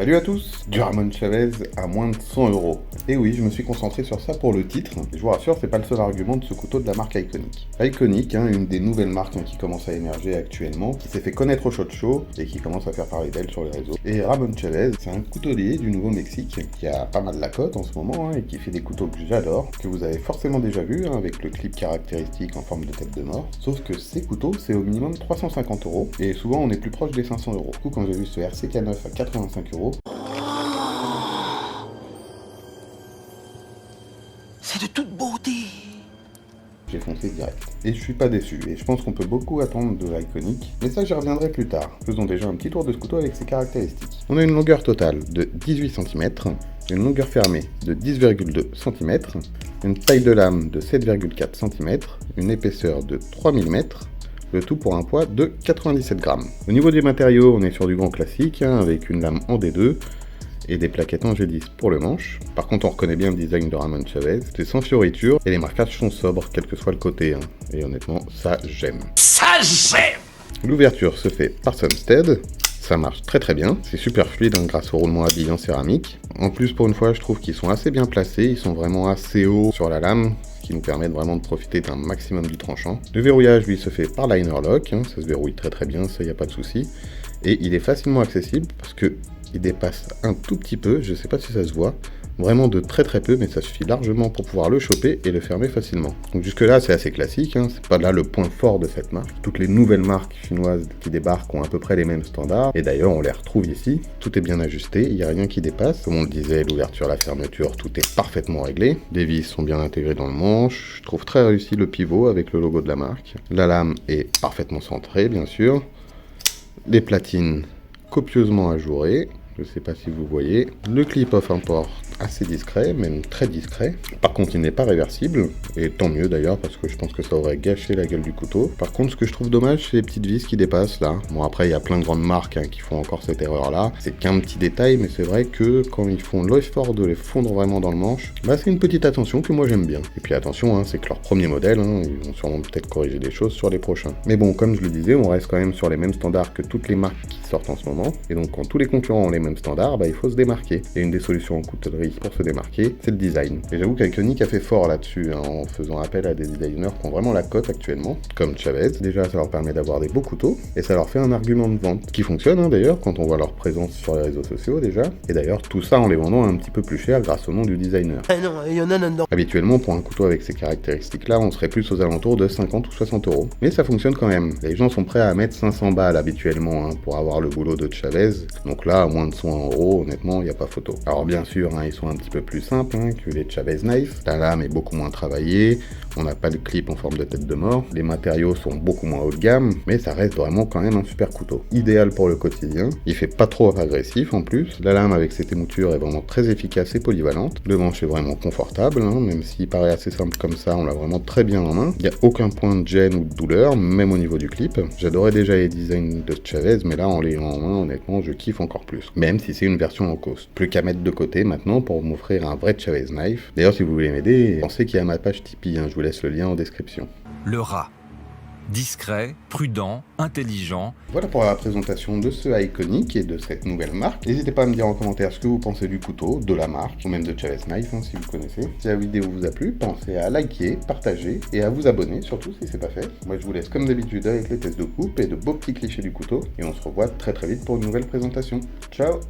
Salut à tous, du Ramon Chavez à moins de 100 euros. Et oui, je me suis concentré sur ça pour le titre. Et je vous rassure, c'est pas le seul argument de ce couteau de la marque Iconic. Iconic, une des nouvelles marques qui commence à émerger actuellement, qui s'est fait connaître au SHOT Show et qui commence à faire parler d'elle sur les réseaux. Et Ramon Chavez, c'est un coutelier du Nouveau-Mexique qui a pas mal la cote en ce moment et qui fait des couteaux que j'adore, que vous avez forcément déjà vu avec le clip caractéristique en forme de tête de mort. Sauf que ces couteaux, c'est au minimum 350 euros et souvent on est plus proche des 500 euros. Du coup, quand j'ai vu ce RCK9 à 85 euros, c'est de toute beauté. j'ai foncé direct. Et je suis pas déçu, et je pense qu'on peut beaucoup attendre de l'Iconic, mais ça j'y reviendrai plus tard. Faisons déjà un petit tour de ce couteau avec ses caractéristiques. On a une longueur totale de 18 cm, une longueur fermée de 10,2 cm, une taille de lame de 7,4 cm, une épaisseur de 3 mm, le tout pour un poids de 97 grammes. Au niveau des matériaux, on est sur du grand classique, avec une lame en D2, et des plaquettes en G10 pour le manche. Par contre, on reconnaît bien le design de Ramon Chavez. C'est sans fioriture et les marquages sont sobres, quel que soit le côté. Et honnêtement, ça j'aime. Ça j'aime. L'ouverture se fait par Sunstead. Ça marche très très bien. C'est super fluide grâce au roulement à billes en céramique. En plus, pour une fois, je trouve qu'ils sont assez bien placés. Ils sont vraiment assez hauts sur la lame, ce qui nous permet vraiment de profiter d'un maximum du tranchant. Le verrouillage, lui, se fait par liner lock. Ça se verrouille très très bien, ça y a pas de souci. Et il est facilement accessible parce que il dépasse un tout petit peu, je sais pas si ça se voit, vraiment de très très peu, mais ça suffit largement pour pouvoir le choper et le fermer facilement. Donc jusque là c'est assez classique, c'est pas là le point fort de cette marque. Toutes les nouvelles marques chinoises qui débarquent ont à peu près les mêmes standards, et d'ailleurs on les retrouve ici, tout est bien ajusté, il n'y a rien qui dépasse. Comme on le disait, l'ouverture, la fermeture, tout est parfaitement réglé. Les vis sont bien intégrées dans le manche, je trouve très réussi le pivot avec le logo de la marque. La lame est parfaitement centrée bien sûr, les platines copieusement ajouré, je sais pas si vous voyez. Le clip off import assez discret, même très discret. Par contre, il n'est pas réversible, et tant mieux d'ailleurs, parce que je pense que ça aurait gâché la gueule du couteau. Par contre, ce que je trouve dommage, c'est les petites vis qui dépassent là. Bon, après, il y a plein de grandes marques qui font encore cette erreur-là. C'est qu'un petit détail, mais c'est vrai que quand ils font l'effort de les fondre vraiment dans le manche, c'est une petite attention que moi j'aime bien. Et puis attention, c'est que leur premier modèle, ils vont sûrement peut-être corriger des choses sur les prochains. Mais bon, comme je le disais, on reste quand même sur les mêmes standards que toutes les marques qui sortent en ce moment. Et donc, quand tous les concurrents ont les mêmes standards, il faut se démarquer. Et une des solutions en coutellerie pour se démarquer, c'est le design. Et j'avoue qu'Iconic a fait fort là-dessus, en faisant appel à des designers qui ont vraiment la cote actuellement, comme Chavez. Déjà, ça leur permet d'avoir des beaux couteaux, et ça leur fait un argument de vente, qui fonctionne d'ailleurs, quand on voit leur présence sur les réseaux sociaux déjà. Et d'ailleurs, tout ça en les vendant un petit peu plus cher grâce au nom du designer. Ah non, il y en a dedans. Habituellement, pour un couteau avec ces caractéristiques-là, on serait plus aux alentours de 50 ou 60 euros. Mais ça fonctionne quand même. Les gens sont prêts à mettre 500 balles habituellement pour avoir le boulot de Chavez. Donc là, à moins de 100 euros, honnêtement, il n'y a pas photo. Alors bien sûr, ils sont un petit peu plus simples que les Chavez Knife. La lame est beaucoup moins travaillée, on n'a pas de clip en forme de tête de mort, les matériaux sont beaucoup moins haut de gamme, mais ça reste vraiment quand même un super couteau. Idéal pour le quotidien, il fait pas trop agressif en plus, la lame avec cette émouture est vraiment très efficace et polyvalente, le manche est vraiment confortable, même s'il paraît assez simple comme ça, on l'a vraiment très bien en main, il n'y a aucun point de gêne ou de douleur, même au niveau du clip. J'adorais déjà les designs de Chavez, mais là en l'ayant en main, honnêtement, je kiffe encore plus. Même si c'est une version en cost. Plus qu'à mettre de côté maintenant pour m'offrir un vrai Chavez Knife. D'ailleurs, si vous voulez m'aider, pensez qu'il y a ma page Tipeee, je vous laisse le lien en description. Le rat. Discret, prudent, intelligent. Voilà pour la présentation de ce Iconic et de cette nouvelle marque. N'hésitez pas à me dire en commentaire ce que vous pensez du couteau, de la marque, ou même de Chavez Knife si vous connaissez. Si la vidéo vous a plu, pensez à liker, partager et à vous abonner, surtout si c'est pas fait. Moi je vous laisse comme d'habitude avec les tests de coupe et de beaux petits clichés du couteau. Et on se revoit très très vite pour une nouvelle présentation. Ciao!